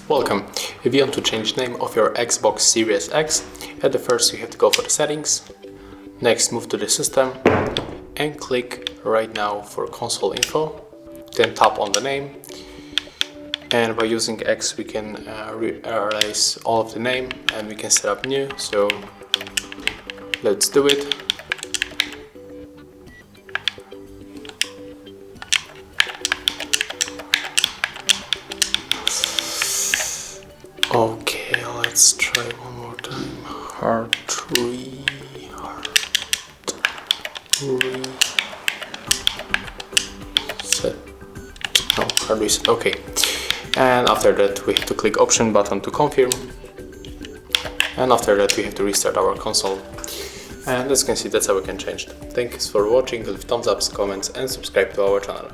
Welcome. If you want to change the name of your Xbox Series X, at the first you have to go for the settings, next move to the system and click right now for console info, then tap on the name, and by using X we can erase all of the name and we can set up new, so let's do it. Okay, let's try one more time. HardReset. Okay, and after that we have to click option button to confirm, and after that we have to restart our console. And as you can see, that's how we can change it. Thanks for watching. Leave thumbs ups, comments and subscribe to our channel.